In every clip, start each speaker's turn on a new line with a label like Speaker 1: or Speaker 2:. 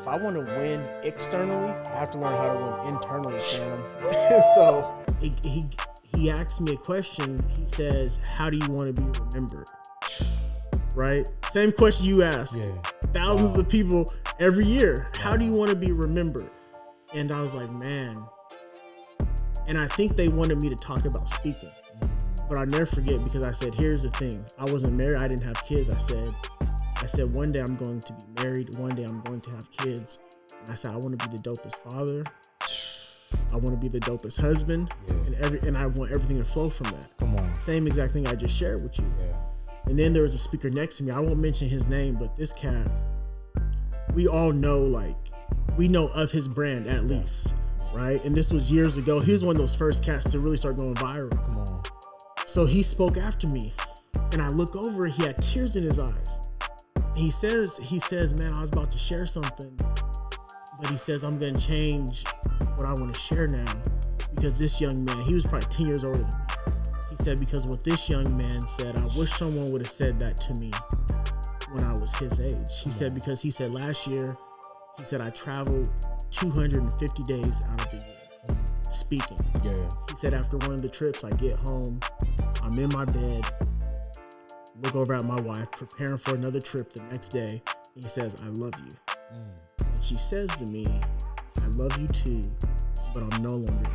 Speaker 1: if I want to win externally, I have to learn how to win internally, fam. So he asked me a question. He says, how do you want to be remembered? Right? Same question you ask.
Speaker 2: Yeah.
Speaker 1: Thousands of people every year. How do you want to be remembered? And I was like, man. And I think they wanted me to talk about speaking. But I'll never forget, because I said, here's the thing. I wasn't married. I didn't have kids. I said, one day I'm going to be married. One day I'm going to have kids. And I said, I want to be the dopest father. I want to be the dopest husband. Yeah. And I want everything to flow from that.
Speaker 2: Come on.
Speaker 1: Same exact thing I just shared with you. Yeah. And then there was a speaker next to me. I won't mention his name, but this cat, we all know, we know of his brand at least, right? And this was years ago. He was one of those first cats to really start going viral. Come on. So he spoke after me, and I look over, he had tears in his eyes. And he says, man, I was about to share something, but he says, I'm going to change what I want to share now, because this young man, he was probably 10 years older than me. He said, because what this young man said, I wish someone would have said that to me when I was his age. He said, because he said last year, he said, I traveled 250 days out of the year speaking. Yeah. He said, after one of the trips, I get home, I'm in my bed, look over at my wife, preparing for another trip the next day. He says, I love you. And she says to me, I love you too, but I'm no longer.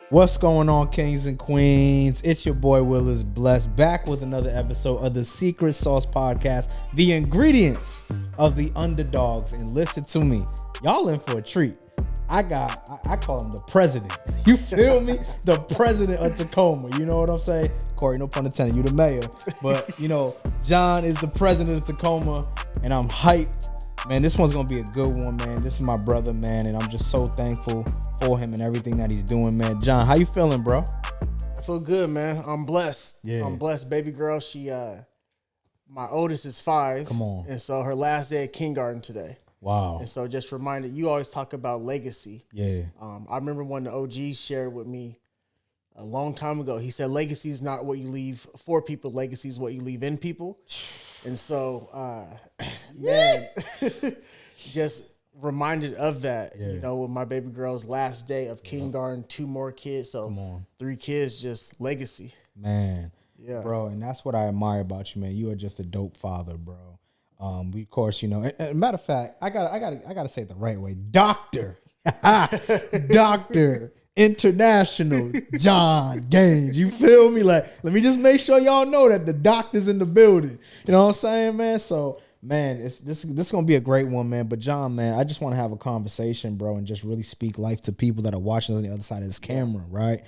Speaker 2: What's going on, kings and queens? It's your boy Willis Blessed, back with another episode of the Secret Sauce Podcast, the ingredients of the underdogs. And listen to me, y'all in for a treat. I call him the president. You feel me? The president of Tacoma. You know what I'm saying? Corey, no pun intended, you the mayor. But, John is the president of Tacoma, and I'm hyped. Man, this one's going to be a good one, man. This is my brother, man, and I'm just so thankful for him and everything that he's doing, man. John, how you feeling, bro?
Speaker 1: I feel good, man. I'm blessed.
Speaker 2: Yeah.
Speaker 1: I'm blessed. Baby girl, my oldest is 5.
Speaker 2: Come on.
Speaker 1: And so her last day at kindergarten today.
Speaker 2: Wow.
Speaker 1: And so just reminded, you always talk about legacy.
Speaker 2: Yeah.
Speaker 1: I remember when the OG shared with me a long time ago. He said, legacy is not what you leave for people. Legacy is what you leave in people. And so, man, just reminded of that, with my baby girl's last day of kindergarten, 2 more kids. So 3 kids, just legacy.
Speaker 2: Man.
Speaker 1: Yeah.
Speaker 2: Bro, and that's what I admire about you, man. You are just a dope father, bro. We, of course, matter of fact, I gotta say it the right way. Dr. International John Gaines. You feel me? Let me just make sure y'all know that the doctor's in the building. You know what I'm saying, man? So, man, this is gonna be a great one, man. But John, man, I just want to have a conversation, bro, and just really speak life to people that are watching on the other side of this camera, right?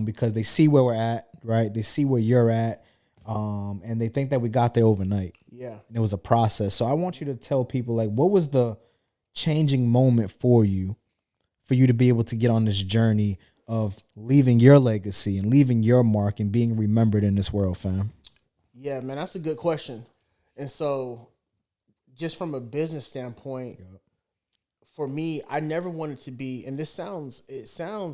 Speaker 2: Because they see where we're at, right? They see where you're at. And they think that we got there overnight.
Speaker 1: Yeah.
Speaker 2: It was a process. So I want you to tell people, what was the changing moment for you to be able to get on this journey of leaving your legacy and leaving your mark and being remembered in this world, fam? Yeah,
Speaker 1: man, that's a good question. And so just from a business standpoint, for me, I never wanted to be, and it sounds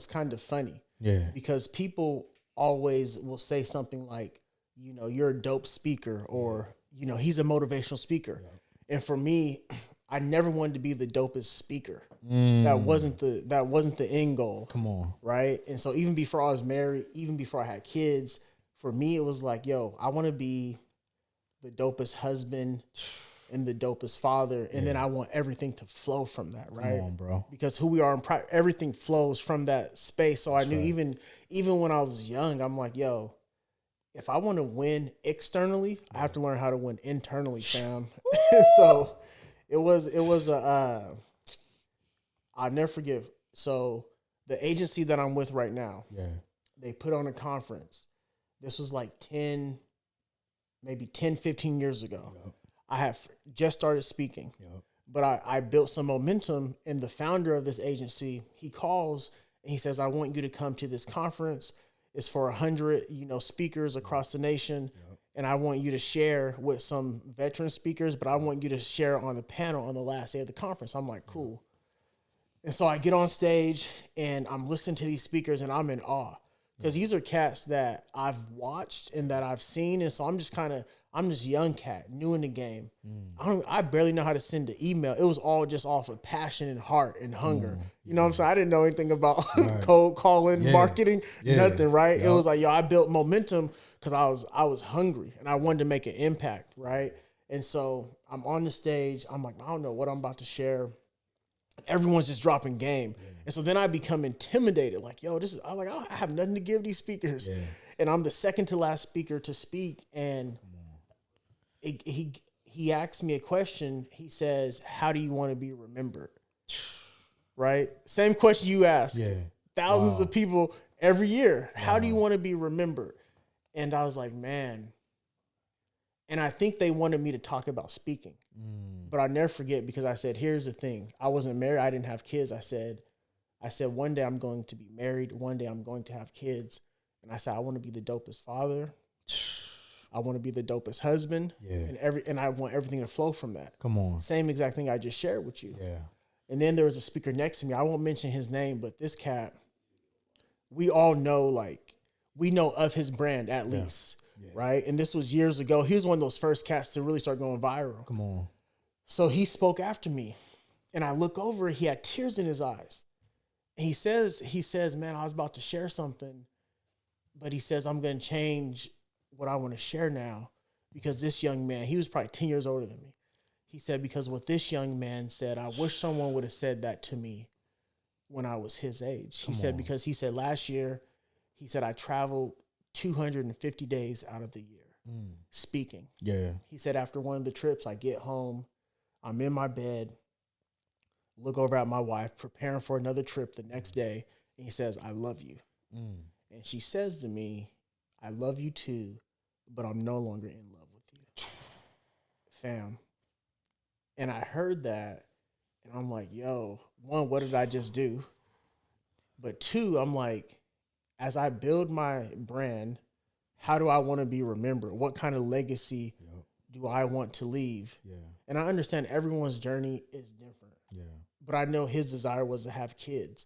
Speaker 1: kind of funny.
Speaker 2: Yeah.
Speaker 1: Because people always will say something like, you're a dope speaker, or, he's a motivational speaker. Yeah. And for me, I never wanted to be the dopest speaker. That wasn't the end goal.
Speaker 2: Come on.
Speaker 1: Right. And so even before I was married, even before I had kids, for me, it was like, I want to be the dopest husband and the dopest father. And then I want everything to flow from that. Right.
Speaker 2: Come on, bro.
Speaker 1: Because who we are, everything flows from that space. So I knew even when I was young, I'm like, if I want to win externally, I have to learn how to win internally, fam. So it was I'll never forget. So the agency that I'm with right now, they put on a conference. This was like 10, 15 years ago. Yep. I had just started speaking, but I built some momentum, and the founder of this agency, he calls and he says, I want you to come to this conference. It's for 100, speakers across the nation. And I want you to share with some veteran speakers, but I want you to share on the panel on the last day of the conference. I'm like, cool. And so I get on stage and I'm listening to these speakers and I'm in awe, because these are cats that I've watched and that I've seen. And so I'm just kind of, I'm this young cat, new in the game. I barely know how to send an email. It was all just off of passion and heart and hunger. You know what I'm saying? I didn't know anything about cold calling, marketing, nothing, right? It was like, yo, I built momentum because I was hungry and I wanted to make an impact, right? And so I'm on the stage. I'm like, I don't know what I'm about to share. Everyone's just dropping game. And so then I become intimidated. Like, yo, I have nothing to give these speakers. And I'm the second to last speaker to speak. And he asked me a question. He says, how do you want to be remembered? Right? Same question you ask. Thousands of people every year. How do you want to be remembered? And I was like, man. And I think they wanted me to talk about speaking. But I'll never forget because I said, here's the thing. I wasn't married. I didn't have kids. I said, one day I'm going to be married. One day I'm going to have kids. And I said, I want to be the dopest father. I want to be the dopest husband. And I want everything to flow from that.
Speaker 2: Come on.
Speaker 1: Same exact thing I just shared with you. And then there was a speaker next to me. I won't mention his name, but this cat, we all know, like, we know of his brand at least. Right? And this was years ago. He was one of those first cats to really start going viral.
Speaker 2: Come on.
Speaker 1: So he spoke after me. And I look over, he had tears in his eyes. And he says, man, I was about to share something. But he says, I'm going to change what I want to share now. Because this young man, he was probably 10 years older than me. He said, because what this young man said, I wish someone would have said that to me when I was his age. He said, because he said last year, he said, I traveled 250 days out of the year speaking. He said, after one of the trips, I get home, I'm in my bed, look over at my wife, preparing for another trip the next day. And he says, I love you. And she says to me, I love you too, but I'm no longer in love with you. Fam. And I heard that and I'm like, yo, one, what did I just do? But two, I'm like, as I build my brand, how do I want to be remembered? What kind of legacy do I want to leave? And I understand everyone's journey is different. But I know his desire was to have kids.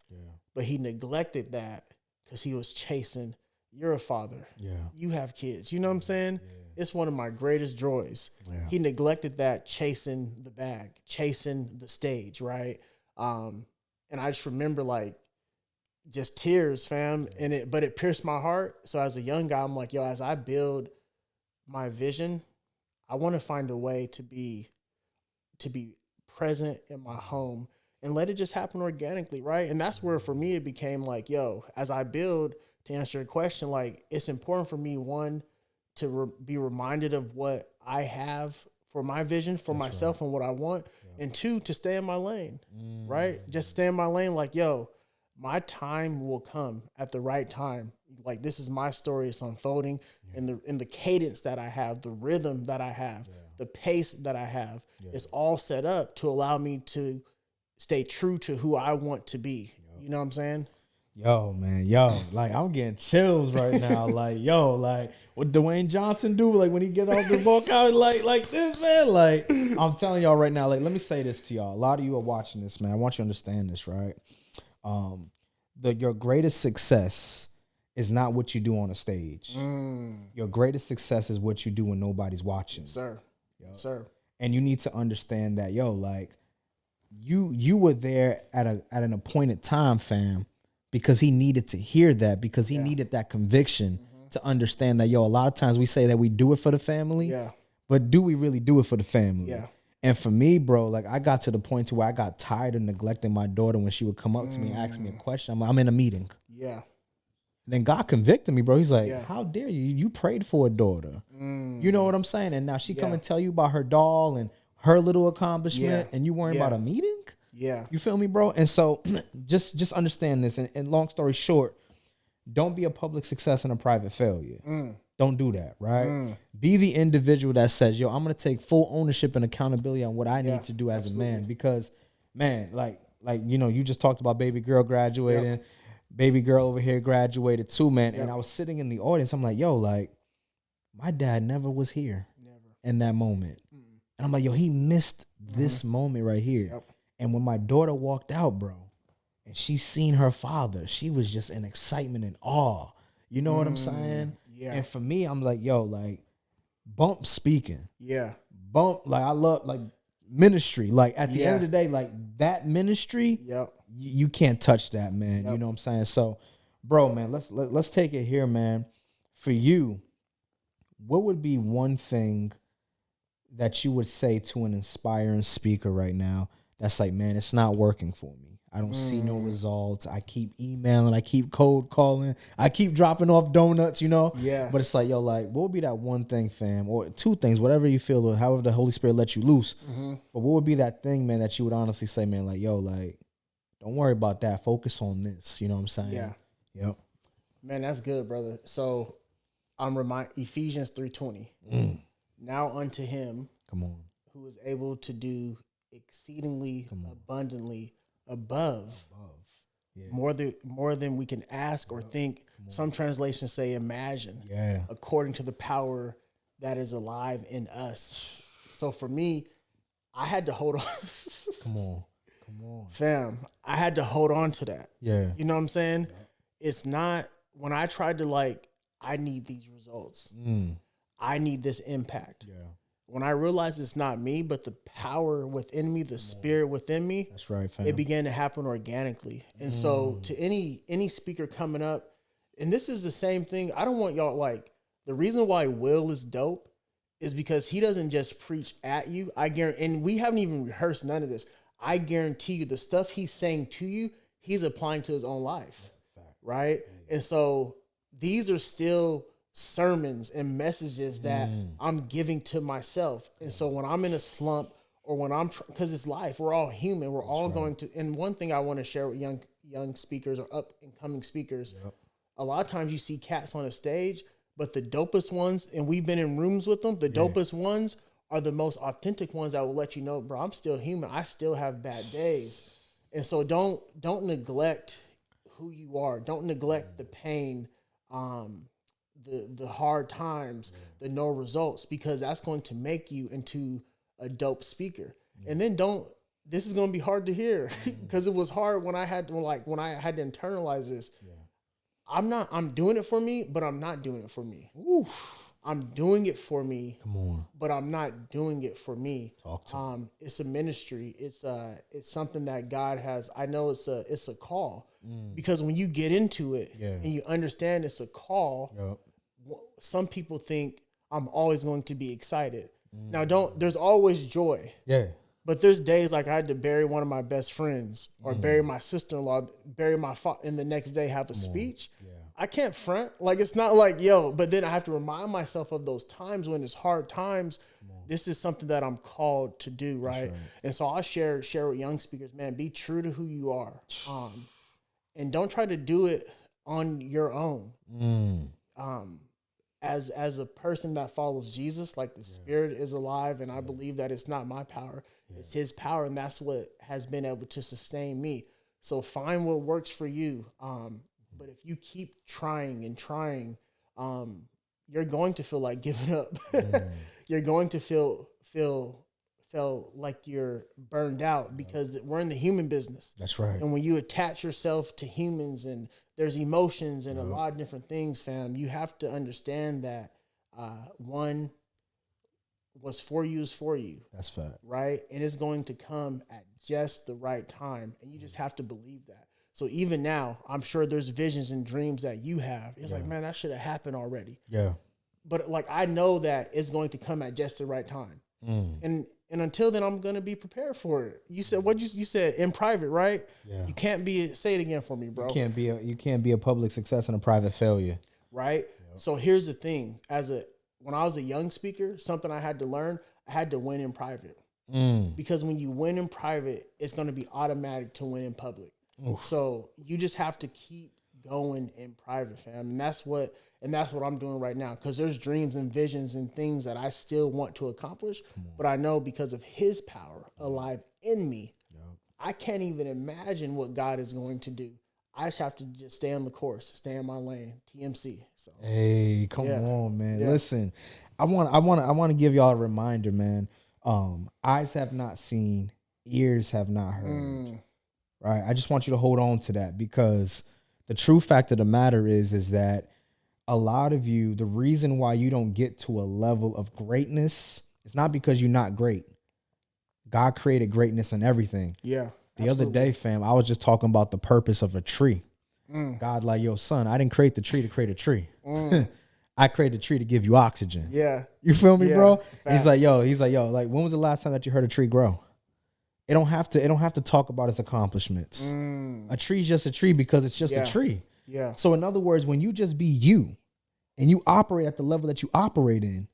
Speaker 1: But he neglected that because he was chasing, you're a father. You have kids. You know what I'm saying? It's one of my greatest joys. He neglected that, chasing the bag, chasing the stage, right? And I just remember, like, just tears, fam. But it pierced my heart. So as a young guy, I'm like, yo, as I build my vision, I want to find a way to be present in my home and let it just happen organically, right? And that's where, for me, it became like, yo, as I build, to answer your question, like, it's important for me, one, to be reminded of what I have for my vision, for myself and what I want, and two, to stay in my lane, right? Just stay in my lane, like, yo, my time will come at the right time. Like, this is my story. It's unfolding in the cadence that I have, the rhythm that I have, the pace that I have. It's all set up to allow me to stay true to who I want to be. You know what I'm saying?
Speaker 2: Yo, man, like, I'm getting chills right now. Like, yo, like, what Dwayne Johnson do? Like, when he get off the walk out, like this, man. Like, I'm telling y'all right now, like, let me say this to y'all. A lot of you are watching this, man. I want you to understand this, right? Your greatest success is not what you do on a stage. Your greatest success is what you do when nobody's watching.
Speaker 1: Sir. Sir.
Speaker 2: And you need to understand that, yo, like, you were there at an appointed time, fam, because he needed to hear that, because he needed that conviction to understand that, yo, a lot of times we say that we do it for the family, but do we really do it for the family? And for me, bro, like, I got to the point to where I got tired of neglecting my daughter when she would come up to me and ask me a question. I'm in a meeting. Then God convicted me, bro. He's like, how dare you? You prayed for a daughter. You know what I'm saying? And now she come and tell you about her doll and her little accomplishment, and you worrying about a meeting? You feel me, bro? And so just understand this. And long story short, don't be a public success and a private failure. Don't do that, right? Be the individual that says, yo, I'm going to take full ownership and accountability on what I need to do as a man. Because, man, like, you know, you just talked about baby girl graduating. Baby girl over here graduated too, man. And I was sitting in the audience. I'm like, yo, like, my dad never was here in that moment. And I'm like, yo, he missed this moment right here. And when my daughter walked out, bro, and she seen her father, she was just in excitement and awe. You know what I'm saying? And for me, I'm like, yo, like, bump speaking.
Speaker 1: Yeah.
Speaker 2: Bump, like I love like ministry. Like at the end of the day, like that ministry, you can't touch that, man. You know what I'm saying? So, bro, man, let's take it here, man. For you, what would be one thing that you would say to an inspiring speaker right now that's like, man, it's not working for me. I don't see no results. I keep emailing. I keep cold calling. I keep dropping off donuts, you know?
Speaker 1: Yeah.
Speaker 2: But it's like, yo, like, what would be that one thing, fam? Or two things, whatever you feel, or however the Holy Spirit lets you loose. But what would be that thing, man, that you would honestly say, man, like, yo, like, don't worry about that. Focus on this. You know what I'm saying?
Speaker 1: Yeah.
Speaker 2: Yep.
Speaker 1: Man, that's good, brother. So I'm Ephesians 3:20. Now unto him,
Speaker 2: come on,
Speaker 1: who is able to do exceedingly abundantly above. Yeah. More than we can ask or think. Some translations say imagine.
Speaker 2: Yeah.
Speaker 1: According to the power that is alive in us. So for me, I had to hold on.
Speaker 2: Come on.
Speaker 1: Fam, I had to hold on to that.
Speaker 2: Yeah.
Speaker 1: You know what I'm saying? Yeah. It's not when I tried to like, I need these results. I need this impact. Yeah. When I realized it's not me, but the power within me, the spirit within me,
Speaker 2: that's right, fam.
Speaker 1: It began to happen organically. And so to any speaker coming up, and this is the same thing, I don't want y'all, like, the reason why Will is dope is because he doesn't just preach at you. I guarantee, and we haven't even rehearsed none of this. I guarantee you the stuff he's saying to you, he's applying to his own life, right? And so these are still sermons and messages that I'm giving to myself. And so when I'm in a slump or when I'm, because it's life, we're all human. We're all going to, and one thing I want to share with young speakers or up and coming speakers, a lot of times you see cats on a stage, but the dopest ones, and we've been in rooms with them, the dopest ones are the most authentic ones that will let you know, bro, I'm still human. I still have bad days. And so don't neglect who you are. Don't neglect the pain, the hard times, the no results, because that's going to make you into a dope speaker. And then this is going to be hard to hear because it was hard when I had to internalize this. I'm doing it for me, but I'm not doing it for me. Oof. I'm doing it for me, but I'm not doing it for me.
Speaker 2: Talk to me.
Speaker 1: It's a ministry. It's something that God has. I know it's a call because when you get into it and you understand it's a call, some people think I'm always going to be excited. Now, there's always joy. Yeah. But there's days like I had to bury one of my best friends or bury my sister-in-law, bury my father, and the next day have a speech. Yeah. I can't front. Like, it's not like, but then I have to remind myself of those times when it's hard times. This is something that I'm called to do, right? And so I'll share with young speakers, man, be true to who you are. And don't try to do it on your own. As a person that follows Jesus, like the Spirit is alive, and I believe that it's not my power, it's His power, and that's what has been able to sustain me. So find what works for you. But if you keep trying and trying, you're going to feel like giving up. You're going to feel like you're burned out because we're in the human business.
Speaker 2: That's right.
Speaker 1: And when you attach yourself to humans and there's emotions and a lot of different things, fam, you have to understand that one, what's for you is for you.
Speaker 2: That's fact.
Speaker 1: Right? And it's going to come at just the right time. And you just have to believe that. So even now, I'm sure there's visions and dreams that you have. It's like, man, that should have happened already. Yeah. But like, I know that it's going to come at just the right time. And until then, I'm going to be prepared for it. You said, you said in private, right? Yeah. You can't say it again for me, bro.
Speaker 2: You can't be a public success and a private failure.
Speaker 1: Right? Yep. So here's the thing. When I was a young speaker, something I had to learn, I had to win in private. Because when you win in private, it's going to be automatic to win in public. Oof. So you just have to keep going in private, fam. And that's what I'm doing right now. Because there's dreams and visions and things that I still want to accomplish. But I know because of His power alive in me, I can't even imagine what God is going to do. I just have to just stay on the course, stay in my lane, TMC. So
Speaker 2: hey, come on, man. Yeah. Listen, I want to give y'all a reminder, man. Eyes have not seen, ears have not heard. Right? I just want you to hold on to that because the true fact of the matter is that a lot of you, the reason why you don't get to a level of greatness, it's not because you're not great. God created greatness in everything.
Speaker 1: Yeah.
Speaker 2: The other day, fam, I was just talking about the purpose of a tree. God, like, yo, son, I didn't create the tree to create a tree. I created the tree to give you oxygen.
Speaker 1: Yeah.
Speaker 2: You feel me, bro? He's like, yo, like, when was the last time that you heard a tree grow? It don't have to talk about its accomplishments. A tree's just a tree because it's just a tree.
Speaker 1: Yeah.
Speaker 2: So in other words, when you just be you and you operate at the level that you operate in,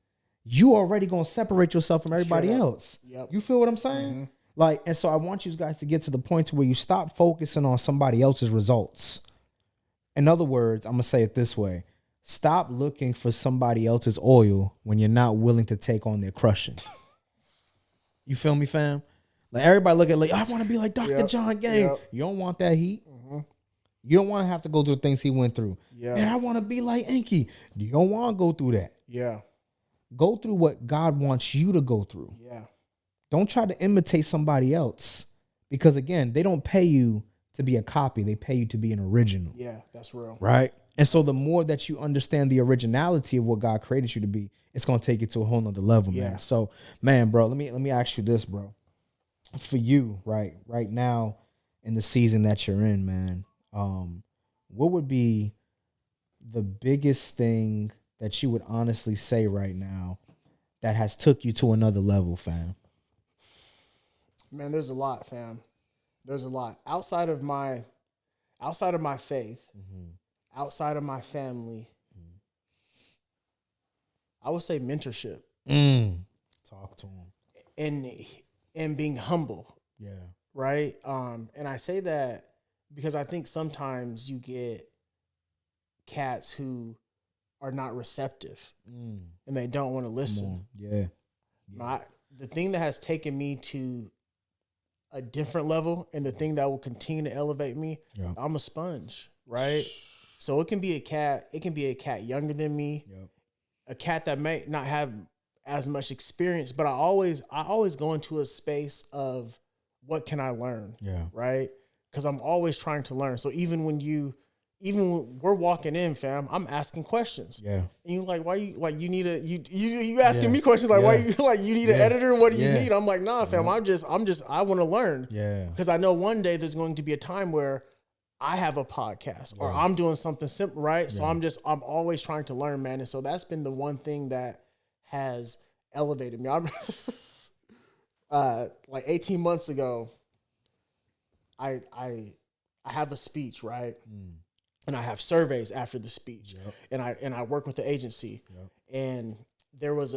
Speaker 2: you already gonna separate yourself from everybody else.
Speaker 1: Yep.
Speaker 2: You feel what I'm saying? Like, and so I want you guys to get to the point to where you stop focusing on somebody else's results. In other words, I'm gonna say it this way. Stop looking for somebody else's oil when you're not willing to take on their crushing. You feel me, fam? Like, everybody look at, like, I want to be like Dr. John Game. You don't want that heat. You don't want to have to go through the things he went through. And I want to be like Enki. You don't want to go through that.
Speaker 1: Yeah.
Speaker 2: Go through what God wants you to go through.
Speaker 1: Yeah.
Speaker 2: Don't try to imitate somebody else, because again, they don't pay you to be a copy. They pay you to be an original.
Speaker 1: Yeah, that's real.
Speaker 2: Right? And so the more that you understand the originality of what God created you to be, it's going to take you to a whole nother level, man. So, man, bro, let me ask you this, bro. For you, right now in the season that you're in, man, what would be the biggest thing that you would honestly say right now that has took you to another level, fam?
Speaker 1: Man, there's a lot, fam. There's a lot. Outside of my faith, outside of my family, I would say mentorship.
Speaker 2: Talk to him.
Speaker 1: And being humble.
Speaker 2: Yeah.
Speaker 1: Right? And I say that because I think sometimes you get cats who are not receptive and they don't want to listen.
Speaker 2: Yeah.
Speaker 1: The thing that has taken me to a different level and the thing that will continue to elevate me, I'm a sponge, right? So it can be a cat younger than me, a cat that may not have as much experience, but I always go into a space of what can I learn? Right? Because I'm always trying to learn. So even when we're walking in, fam, I'm asking questions. Yeah. And you like, why you asking me questions like, why you need an editor? What do you need? I'm like, nah, fam, I want to learn. Yeah. Because I know one day there's going to be a time where I have a podcast or I'm doing something simple, right? So I'm always trying to learn, man. And so that's been the one thing that has elevated me. Like 18 months ago, I have a speech, right? And I have surveys after the speech, and I work with the agency, and there was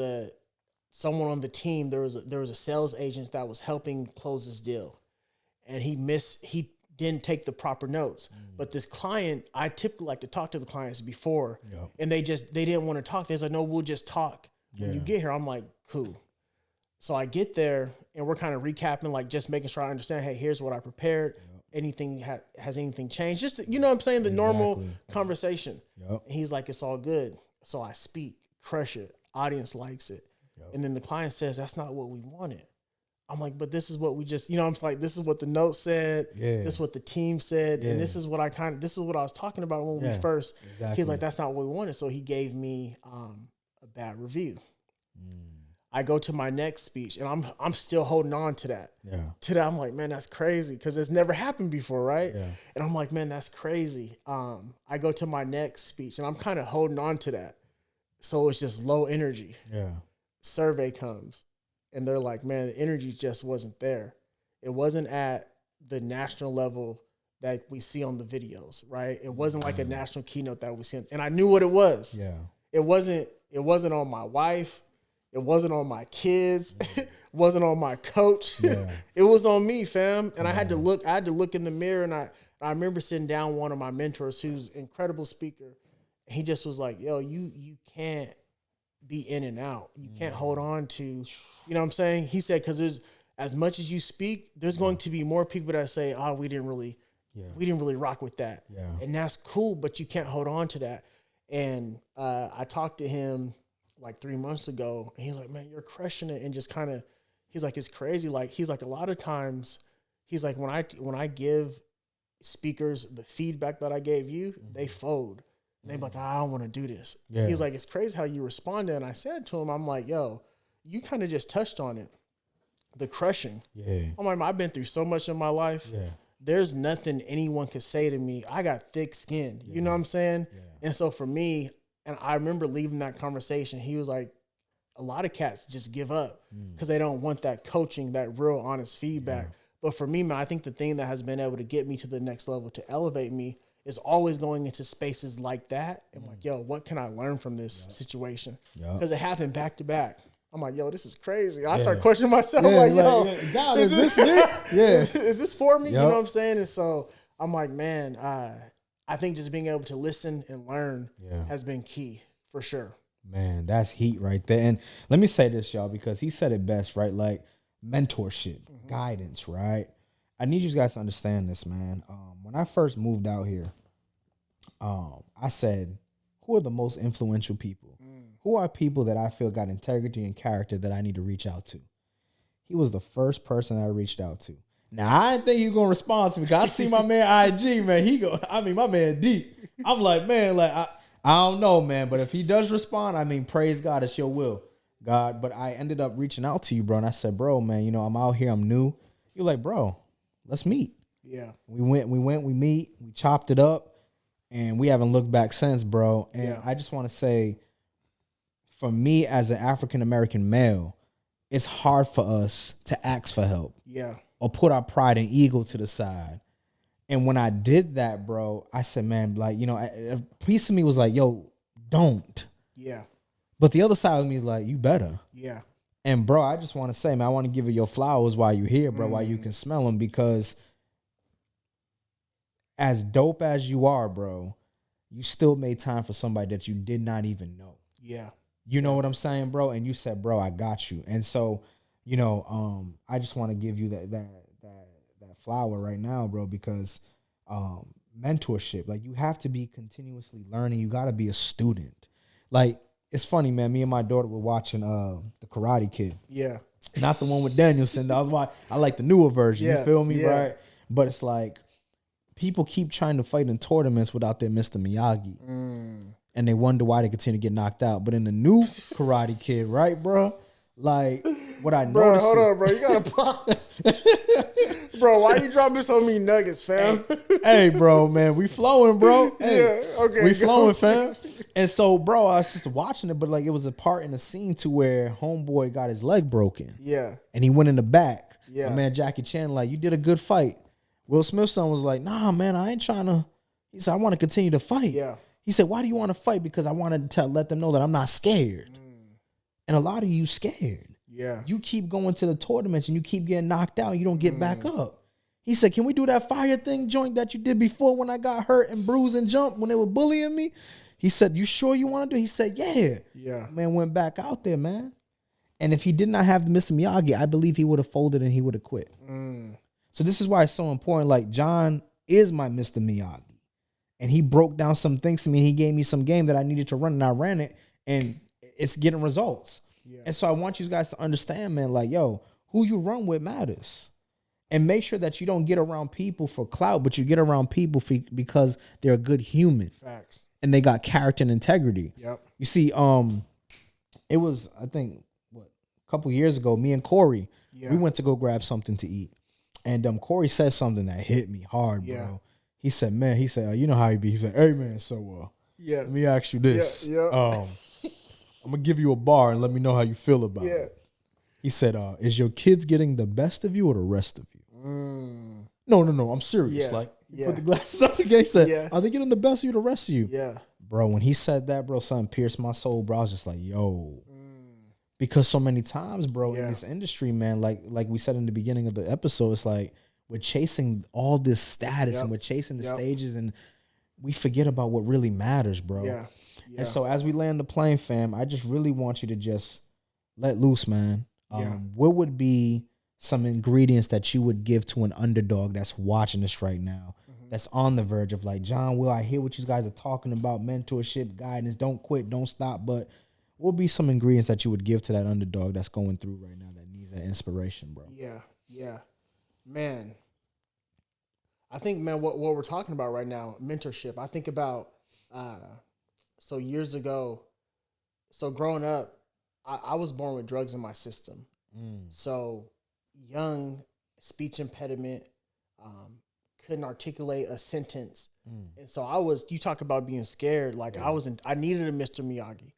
Speaker 1: someone on the team. There was a sales agent that was helping close this deal, and he didn't take the proper notes. But this client, I typically like to talk to the clients before, and they didn't want to talk. They was like, no, we'll just talk when you get here. I'm like, cool. So I get there, and we're kind of recapping, like just making sure I understand. Hey, here's what I prepared. Anything has anything changed? Just, you know what I'm saying? The normal conversation. And he's like, it's all good. So I speak, crush it. Audience likes it. And then the client says, that's not what we wanted. I'm like, but this is what we just, I'm like, this is what the note said. This is what the team said. And this is what I was talking about when we first, he's like, that's not what we wanted. So he gave me a bad review. I go to my next speech, and I'm still holding on to that. To that, I'm like, man, that's crazy, because it's never happened before, right? And I'm like, man, that's crazy. I go to my next speech, and I'm kind of holding on to that. So it's just low energy. Survey comes, and they're like, man, the energy just wasn't there. It wasn't at the national level that we see on the videos, right? It wasn't like a national keynote that we see. And I knew what it was. It wasn't on my wife. It wasn't on my kids. It wasn't on my coach. It was on me, fam. And I had to look in the mirror, and I remember sitting down one of my mentors, who's an incredible speaker. And he just was like, yo, you can't be in and out. You can't hold on to, you know what I'm saying? He said, because there's, as much as you speak, there's going to be more people that say, oh, we didn't really rock with that. And that's cool, but you can't hold on to that. And I talked to him like 3 months ago, and he's like, man, you're crushing it. And just kind of, he's like, it's crazy. Like, he's like, a lot of times, he's like, when I give speakers the feedback that I gave you, they fold. And they'd be like, I don't want to do this.
Speaker 2: Yeah.
Speaker 1: He's like, it's crazy how you responded. And I said to him, I'm like, yo, you kind of just touched on it. The crushing.
Speaker 2: Yeah.
Speaker 1: I'm like, I've been through so much in my life.
Speaker 2: Yeah.
Speaker 1: There's nothing anyone could say to me. I got thick skin. You know what I'm saying?
Speaker 2: Yeah.
Speaker 1: And so for me, and I remember leaving that conversation, he was like, a lot of cats just give up because they don't want that coaching, that real honest feedback. Yeah. But for me, man, I think the thing that has been able to get me to the next level, to elevate me, is always going into spaces like that. And like, yo, what can I learn from this situation? Because it happened back to back. I'm like, yo, this is crazy. I start questioning myself. I'm like, yo,
Speaker 2: God, is this me? Yeah.
Speaker 1: Is this for me? You know what I'm saying? And so I'm like, man, I think just being able to listen and learn has been key for sure.
Speaker 2: Man, that's heat right there. And let me say this, y'all, because he said it best, right? Like mentorship, guidance, right? I need you guys to understand this, man. When I first moved out here, I said, who are the most influential people? Who are people that I feel got integrity and character that I need to reach out to? He was the first person I reached out to. Now, I didn't think he was going to respond to me because I see my man IG, man. My man deep. I'm like, man, like, I don't know, man. But if he does respond, I mean, praise God, it's your will, God. But I ended up reaching out to you, bro. And I said, bro, man, you know, I'm out here, I'm new. You're like, bro, let's meet.
Speaker 1: Yeah.
Speaker 2: We meet, we chopped it up, and we haven't looked back since, bro. And I just want to say, for me as an African-American male, it's hard for us to ask for help.
Speaker 1: Yeah.
Speaker 2: Or put our pride and ego to the side. And when I did that, bro, I said, man, like, you know, a piece of me was like, yo, don't.
Speaker 1: Yeah.
Speaker 2: But the other side of me is like, you better.
Speaker 1: Yeah.
Speaker 2: And, bro, I just want to say, man, I want to give you your flowers while you're here, bro, while you can smell them, because as dope as you are, bro, you still made time for somebody that you did not even know.
Speaker 1: Yeah.
Speaker 2: You know what I'm saying, bro? And you said, bro, I got you. And so, you know, I just want to give you that flower right now, bro, because mentorship, like, you have to be continuously learning. You got to be a student. Like, it's funny, man. Me and my daughter were watching The Karate Kid.
Speaker 1: Yeah.
Speaker 2: Not the one with Danielson. That was why I like the newer version. You feel me, right? But it's like, people keep trying to fight in tournaments without their Mr. Miyagi. And they wonder why they continue to get knocked out. But in the new Karate Kid, right, bro? Like, what I noticed.
Speaker 1: Hold on, bro. You gotta pause. Bro, why you dropping so many nuggets, fam?
Speaker 2: Hey, bro, man. We flowing, bro. Hey,
Speaker 1: okay.
Speaker 2: We flowing, fam. And so, bro, I was just watching it, but like, it was a part in the scene to where homeboy got his leg broken.
Speaker 1: Yeah.
Speaker 2: And he went in the back.
Speaker 1: Yeah.
Speaker 2: My man Jackie Chan, like, you did a good fight. Will Smith's son was like, nah, man, I ain't trying to. He said, I want to continue to fight.
Speaker 1: Yeah.
Speaker 2: He said, why do you want to fight? Because I wanted to let them know that I'm not scared. And a lot of you scared.
Speaker 1: Yeah.
Speaker 2: You keep going to the tournaments and you keep getting knocked out. You don't get back up. He said, can we do that fire thing joint that you did before when I got hurt and bruised and jumped when they were bullying me? He said, you sure you want to do it? He said, yeah.
Speaker 1: Yeah.
Speaker 2: Man went back out there, man. And if he did not have the Mr. Miyagi, I believe he would have folded and he would have quit. So this is why it's so important. Like, John is my Mr. Miyagi. And he broke down some things to me. And he gave me some game that I needed to run, and I ran it, and it's getting results. Yeah. And so I want you guys to understand, man, like, yo, who you run with matters. And make sure that you don't get around people for clout, but you get around people because they're a good human.
Speaker 1: Facts.
Speaker 2: And they got character and integrity.
Speaker 1: Yep.
Speaker 2: You see, it was, I think, a couple years ago, me and Corey, we went to go grab something to eat. And Corey said something that hit me hard, bro. He said, man, you know how he be. He said, hey, man, so let me ask you this. I'm going to give you a bar and let me know how you feel about it. He said, is your kids getting the best of you or the rest of you? No, I'm serious. Like, put the glasses up again. He said, are they getting the best of you or the rest of you?
Speaker 1: Yeah.
Speaker 2: Bro, when he said that, bro, something pierced my soul, bro. I was just like, yo. Because so many times, bro, in this industry, man, like we said in the beginning of the episode, it's like, we're chasing all this status and we're chasing the stages, and we forget about what really matters, bro. Yeah. And so as we land the plane, fam, I just really want you to just let loose, man. What would be some ingredients that you would give to an underdog that's watching this right now, that's on the verge of like, John, Will, I hear what you guys are talking about, mentorship, guidance, don't quit, don't stop, but what would be some ingredients that you would give to that underdog that's going through right now that needs that inspiration, bro?
Speaker 1: Yeah. Man, I think, man, what we're talking about right now, mentorship, I think about So years ago, so growing up, I was born with drugs in my system. So young, speech impediment, um, couldn't articulate a sentence. And so you talk about being scared. Like I needed a Mr. Miyagi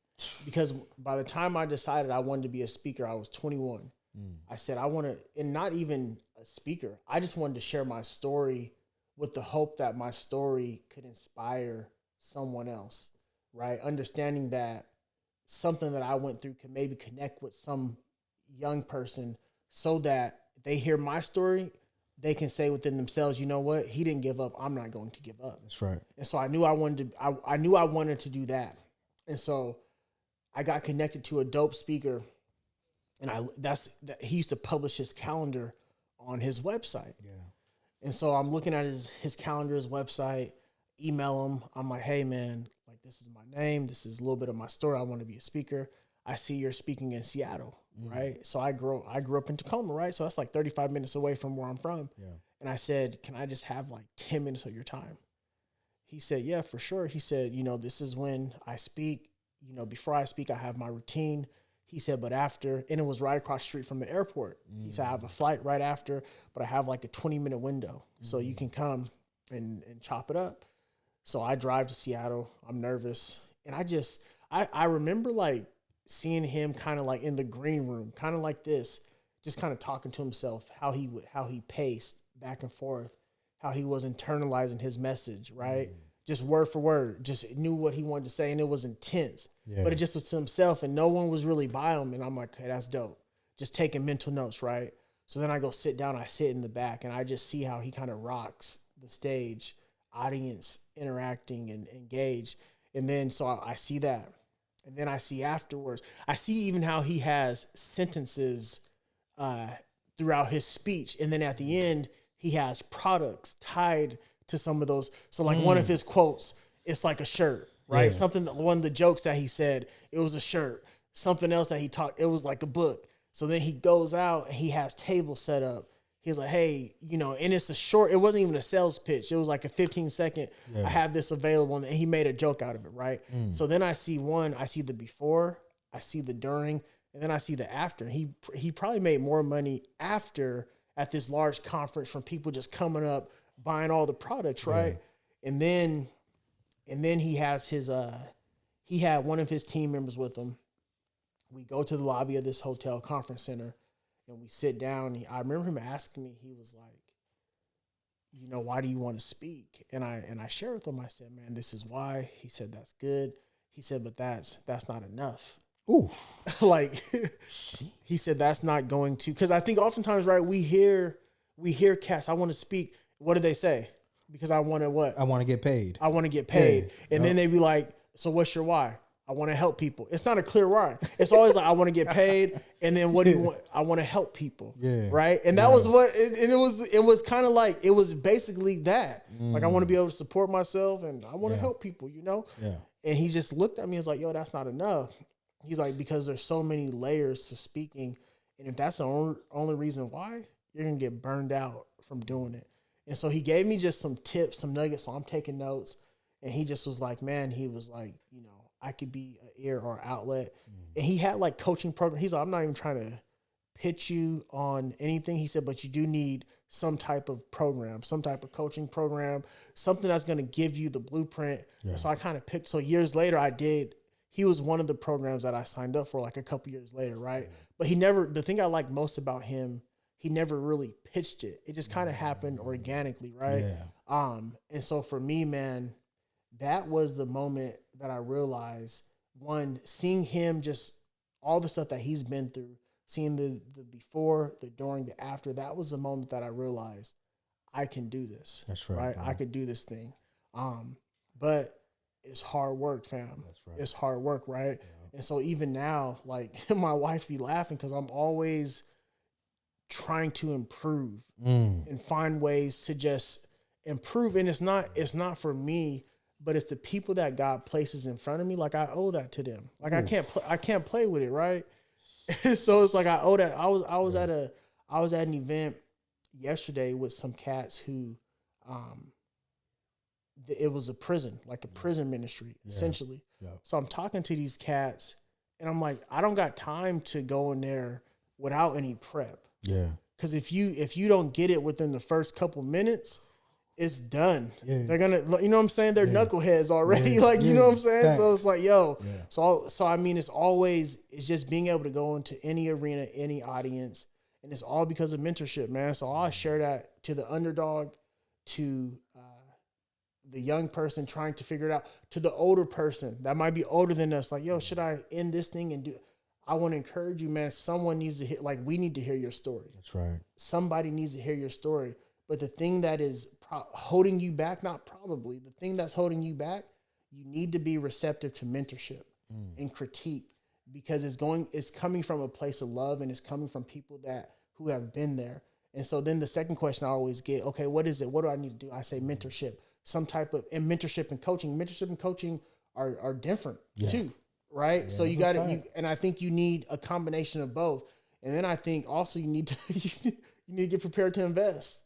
Speaker 1: because by the time I decided I wanted to be a speaker, I was 21. I said, I want to, and not even a speaker. I just wanted to share my story with the hope that my story could inspire someone else, right? Understanding that something that I went through could maybe connect with some young person so that they hear my story, they can say within themselves, you know what? He didn't give up. I'm not going to give up.
Speaker 2: That's right.
Speaker 1: And so I knew I wanted to do that. And so I got connected to a dope speaker, and he used to publish his calendar on his website.
Speaker 2: Yeah.
Speaker 1: And so I'm looking at his calendar, his website, email him. I'm like, hey man, like this is my name. This is a little bit of my story. I want to be a speaker. I see you're speaking in Seattle, right? So I grew up in Tacoma, right? So that's like 35 minutes away from where I'm from.
Speaker 2: Yeah.
Speaker 1: And I said, can I just have like 10 minutes of your time? He said, yeah, for sure. He said, this is when I speak. Before I speak, I have my routine. He said, but after, and it was right across the street from the airport. He said, I have a flight right after, but I have like a 20-minute window. So you can come and chop it up. So I drive to Seattle. I'm nervous. And I remember like seeing him kind of like in the green room, kind of like this, just kind of talking to himself, how he paced back and forth, how he was internalizing his message, right? Just word for word, just knew what he wanted to say, and it was intense. But it just was to himself, and no one was really by him. And I'm like, hey, that's dope. Just taking mental notes, right? So then I go sit down, I sit in the back, and I just see how he kind of rocks the stage, audience interacting and engaged. And then so I see that. And then I see afterwards, I see even how he has sentences throughout his speech. And then at the end, he has products tied to some of those. So like one of his quotes, it's like a shirt, right? One of the jokes that he said, it was a shirt. Something else that he talked, it was like a book. So then he goes out and he has tables set up. He's like, hey, and it's it wasn't even a sales pitch. It was like a 15-second, I have this available. And he made a joke out of it, right? So then I see the before, I see the during, and then I see the after. He probably made more money after at this large conference from people just coming up, buying all the products, right? And then he has he had one of his team members with him. We go to the lobby of this hotel conference center, and we sit down. I remember him asking me, he was like, why do you want to speak? And I shared with him, I said, man, this is why. He said, that's good. He said, but that's not enough.
Speaker 2: Ooh.
Speaker 1: Like, he said, that's not going to, because I think oftentimes, right, we hear cats, I want to speak. What do they say? Because I want to what?
Speaker 2: I want to get paid.
Speaker 1: I want to get paid. And then they be like, so what's your why? I want to help people. It's not a clear why. It's always like, I want to get paid. And then what do you want? I want to help people. Yeah. Right. And that was what, and it was kind of like, it was basically that. Like, I want to be able to support myself and I want to help people, Yeah. And he just looked at me and was like, yo, that's not enough. He's like, because there's so many layers to speaking. And if that's the only reason why, you're going to get burned out from doing it. And so he gave me just some tips, some nuggets. So I'm taking notes. And he just was like, man, he was like, I could be an ear or outlet. And he had like coaching program. He's like, I'm not even trying to pitch you on anything. He said, but you do need some type of program, some type of coaching program, something that's going to give you the blueprint. Yeah. So I kind of picked, so years later he was one of the programs that I signed up for like a couple years later. Right. But the thing I like most about him, he never really pitched it. It just kind of happened organically. Right. Yeah. And so for me, man, that was the moment that I realized, one, seeing him, just all the stuff that he's been through, seeing the before, the during, the after, that was the moment that I realized I can do this. That's right. I could do this thing. But it's hard work, fam. That's right. It's hard work, right? Yeah. And so even now, like, my wife be laughing because I'm always trying to improve and find ways to just improve. And it's not for me, but it's the people that God places in front of me. Like, I owe that to them. Like, I can't play with it, right? So it's like I owe that. I was at an event yesterday with some cats who it was a prison, like a prison ministry, essentially. Yeah. So I'm talking to these cats, and I'm like, I don't got time to go in there without any prep.
Speaker 2: Yeah.
Speaker 1: Because if you don't get it within the first couple minutes, it's done. Yeah. They're gonna, you know what I'm saying? They're knuckleheads already. You know what I'm saying? Thanks. So it's like, yo. Yeah. So I mean, it's just being able to go into any arena, any audience, and it's all because of mentorship, man. So I'll share that to the underdog, to the young person trying to figure it out, to the older person that might be older than us. Like, yo, should I end this thing and do? I want to encourage you, man. Someone needs to hear, like, we need to hear your story.
Speaker 2: That's right.
Speaker 1: Somebody needs to hear your story. But the thing that is holding you back, the thing that's holding you back, you need to be receptive to mentorship and critique, because it's coming from a place of love, and it's coming from people who have been there. And so then the second question I always get, okay, what is it? What do I need to do? I say mentorship, and mentorship and coaching are different too. Right. Yeah, so you got to, and I think you need a combination of both. And then I think also you need to get prepared to invest.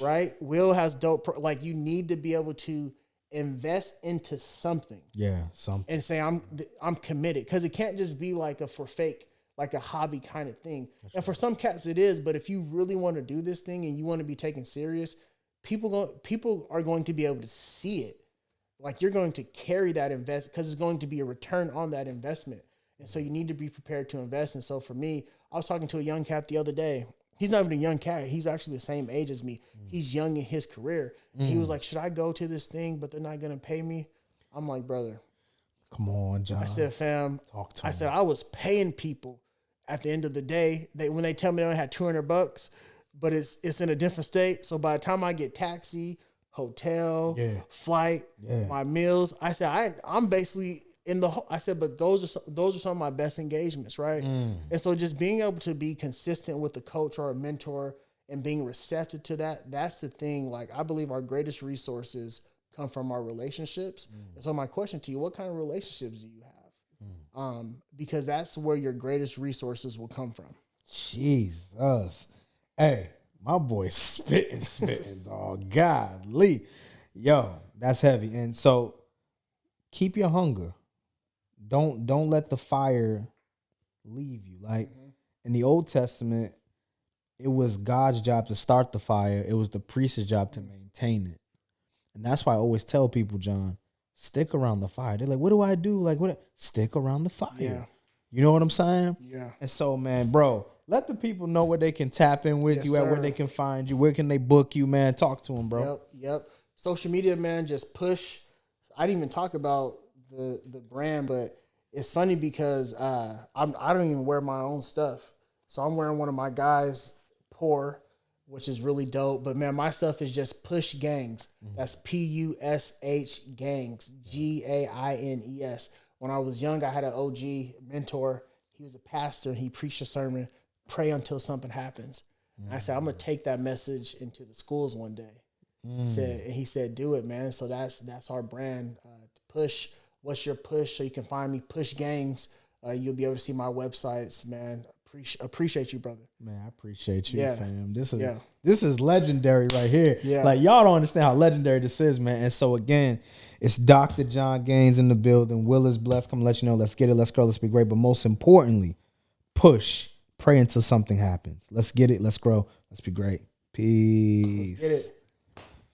Speaker 1: Right. Will has dope. Like, you need to be able to invest into something.
Speaker 2: Yeah. Something.
Speaker 1: And say, I'm committed, because it can't just be like a hobby kind of thing. That's and for some cats it is, but if you really want to do this thing and you want to be taken serious, people are going to be able to see it. Like, you're going to carry that invest, because it's going to be a return on that investment. And so you need to be prepared to invest. And so for me, I was talking to a young cat the other day. He's not even a young cat. He's actually the same age as me. He's young in his career. He was like, should I go to this thing, but they're not going to pay me? I'm like, brother.
Speaker 2: Come on, John.
Speaker 1: I said, fam. I said, I was paying people at the end of the day. When they tell me they only had $200, but it's in a different state. So by the time I get taxi, hotel, flight, my meals, I said, I'm basically I said, but those are some of my best engagements, right? And so just being able to be consistent with a coach or a mentor and being receptive to that's the thing. Like, I believe our greatest resources come from our relationships. And so my question to you, what kind of relationships do you have? Because that's where your greatest resources will come from.
Speaker 2: Jesus. Hey, my boy's spitting, dog. Godly. Yo, that's heavy. And so keep your hunger. Don't let the fire leave you. Like, in the Old Testament, it was God's job to start the fire. It was the priest's job to maintain it. And that's why I always tell people, John, stick around the fire. They're like, what do I do? Like, what? Stick around the fire. Yeah. You know what I'm saying?
Speaker 1: Yeah.
Speaker 2: And so, man, bro, let the people know where they can tap in with you at, where they can find you. Where can they book you, man? Talk to them, bro.
Speaker 1: Yep. Social media, man, just push. I didn't even talk about the brand, but it's funny because I don't even wear my own stuff. So I'm wearing one of my guys' Pour, which is really dope. But, man, my stuff is just Push Gangs. That's PUSH Gangs, GAINES. When I was young, I had an OG mentor. He was a pastor, and he preached a sermon, pray until something happens. I said, I'm going to take that message into the schools one day. He said, do it, man. So that's our brand. Push. What's your push? So you can find me, Push Gangs. You'll be able to see my websites, man. Appreciate you, brother.
Speaker 2: Man, I appreciate you, fam. This is legendary right here.
Speaker 1: Yeah.
Speaker 2: Like, y'all don't understand how legendary this is, man. And so, again, it's Dr. John Gaines in the building. Will is blessed. Come let you know. Let's get it. Let's grow. Let's be great. But most importantly, push. Pray until something happens. Let's get it. Let's grow. Let's be great. Peace.
Speaker 1: Let's get it.